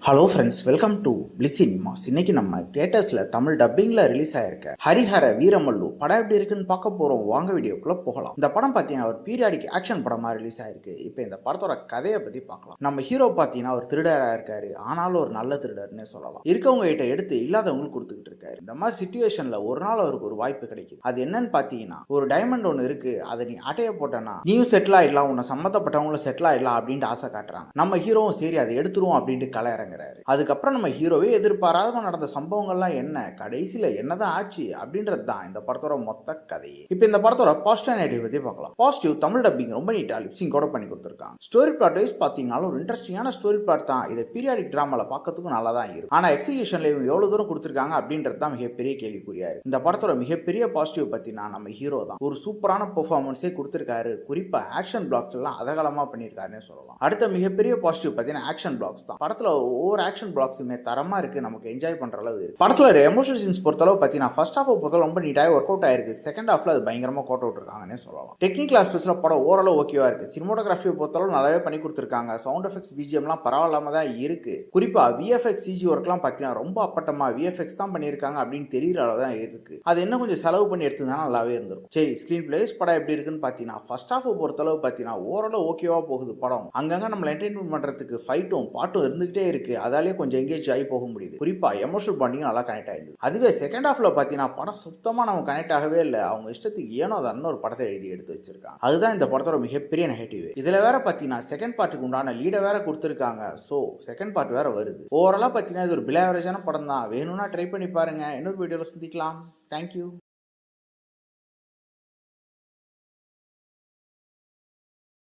Hello friends, welcome to bliss cinemas. இன்னைக்கு நம்ம தியேட்டர்ஸில் Tamil டப்பிங்கில் release ஆயிருக்க ஹரிஹர வீரமல்லு படம் எப்படி இருக்குன்னு பார்க்க போகிறோம். வாங்க வீடியோக்குள்ளே போகலாம். இந்த படம் பார்த்தீங்கன்னா ஒரு பீரியாடிக் ஆக்ஷன் படமாக ரிலீஸ் ஆயிருக்கு. இப்போ இந்த படத்தோட கதையை பற்றி பார்க்கலாம். நம்ம ஹீரோ பார்த்தீங்கன்னா ஒரு திருடராக இருக்காரு. ஆனாலும் ஒரு நல்ல திருடர்னே சொல்லலாம். இருக்கவங்க கிட்ட எடுத்து இல்லாதவங்களுக்கு கொடுத்துக்கிட்டு இருக்காரு. இந்த மாதிரி சுச்சுவேஷனில் ஒரு நாள் அவருக்கு ஒரு வாய்ப்பு கிடைக்குது. அது என்னன்னு பார்த்தீங்கன்னா, ஒரு டைமண்ட் ஒன்று இருக்கு, அதை நீ அட்டைய போட்டேன்னா நீயும் செட்டில் ஆயிடலாம், உன்னை சம்மந்தப்பட்டவங்களும் செட்டில் ஆயிடலாம் அப்படின்ட்டு ஆசை காட்டுறாங்க. நம்ம ஹீரோவும் சரி அதை எடுத்துருவோம் அப்படின்ட்டு கலையறங்க. அதுக்கப்புறம் நம்ம ஹீரோவே எதிர்பாராத நடந்த சம்பவங்கள்லாம் என்ன, கடைசியில என்னதான் ஆச்சு அப்படின்றது தான் இந்த படத்தோட மொத்த கதையே. இப்போ இந்த படத்தோட பாசிட்டிவ் நெகட்டிவ் பத்தி பார்க்கலாம். பாசிட்டிவ், தமிழ் டப்பிங் ரொம்ப நீட்டா லிப்சிங் கூட பண்ணி கொடுத்துருக்காங்க. ஸ்டோரி பிளாட் வைஸ் பாத்தீங்கன்னா ஒரு இன்ட்ரெஸ்டிங்கான ஸ்டோரி பிளாட் தான். இதை பீரியாடிக் டிராமால பார்க்கறதுக்கும் நல்லா தான் இருக்கும். ஆனா எக்ஸிகியூஷன்ல இவங்க எவ்வளவு தூரம் கொடுத்துருக்காங்க அப்படின்றது தான் மிகப்பெரிய கேள்விக்குறியா இருக்கு. இந்த படத்தோட மிகப்பெரிய பாசிட்டிவ் பத்தினா நம்ம ஹீரோ தான் ஒரு சூப்பரான பெர்ஃபார்மன்ஸே கொடுத்திருக்காரு. குறிப்பா ஆக்ஷன் பிளாக்ஸ் எல்லாம் அதகலமா பண்ணியிருக்காருன்னு சொல்லலாம். அடுத்த மிகப்பெரிய பாசிட்டிவ் பார்த்தீங்கன்னா ஆக்ஷன் பிளாக்ஸ் தான். படத்துல ஒவ்வொரு ஆக்ஷன் பிளாக்ஸுமே தரமா இருக்கு, நமக்கு என்ஜாய் பண்ற அளவு இருக்கு. படத்துல எமோஷனல் சீன்ஸ் பொறுத்தளவு பார்த்தீங்கன்னா ஃபர்ஸ்ட் ஹாஃப் பொறுத்தளவு ரொம்ப நீட்டாக ஒர்க் அவுட் ஆயிருக்கு. செகண்ட் ஹாஃப்ல அது பயங்கரமா கோட் அவுட் இருக்காங்கன்னு சொல்லலாம். டெக்னிக்கல் ஆஸ்பெக்ட்ஸ்ல படம் ஓரளவு ஓகேவா இருக்கு. சினிமோட்டோகிராஃபி பொறுத்தளவு நல்லாவே பண்ணி கொடுத்துருக்காங்க. சவுண்ட் எஃபெக்ட்ஸ் பிஜிஎம்லாம் பரவாயில்லாம தான் இருக்கு. குறிப்பா விஎஃப்எக்ஸ் சிஜி ஒர்க்லாம் பார்த்தீங்கன்னா ரொம்ப அப்பட்டமா விஎஃப்எக்ஸ் தான் பண்ணியிருக்காங்க அப்படின்னு தெரியற அளவு தான் இருக்கு. அது என்ன கொஞ்சம் செலவு பண்ணி எடுத்துதான் நல்லாவே இருந்திருக்கும். சரி, ஸ்கிரீன் பிளேஸ் படம் எப்படி இருக்குன்னு பார்த்தீங்கன்னா ஃபர்ஸ்ட் ஹாஃப் பொறுத்தளவு பார்த்தீங்கன்னா ஓரளவு ஓகேவா போகுது படம். அங்கங்க நம்ம என்டர்டைன்மெண்ட் பண்றதுக்கு ஃபைட்டும் பாட்டும் இருந்துகிட்டே இருக்கு. அதாலேயே கொஞ்சம் எங்கேஜ் ஆகி போக முடியுது. குறிப்பா எமோஷனல் பாண்டிங் நல்லா கனெக்ட் ஆயிருது. அதுவே செகண்ட் ஹாஃப்ல பார்த்தீங்கன்னா படம் சுத்தமா நம்ம கனெக்ட் ஆகவே இல்லை. அவங்க இஷ்டத்துக்கு ஏனோ அதன்னு ஒரு படத்தை எழுதி எடுத்து வச்சிருக்காங்க. அதுதான் இந்த படத்தோட மிகப்பெரிய நெகட்டிவ். இதுல வேற பார்த்தீங்கன்னா செகண்ட் பார்ட்டுக்கு உண்டான லீடை வேற கொடுத்துருக்காங்க. ஸோ செகண்ட் பார்ட் வேற வருது. ஓவராலா பார்த்தீங்கன்னா இது ஒரு பில் ஆவரேஜான படம் தான். வேணும்னா ட்ரை பண்ணி பாருங்க. இன்னொரு வீடியோல சந்திக்கலாம். தேங்க்யூ.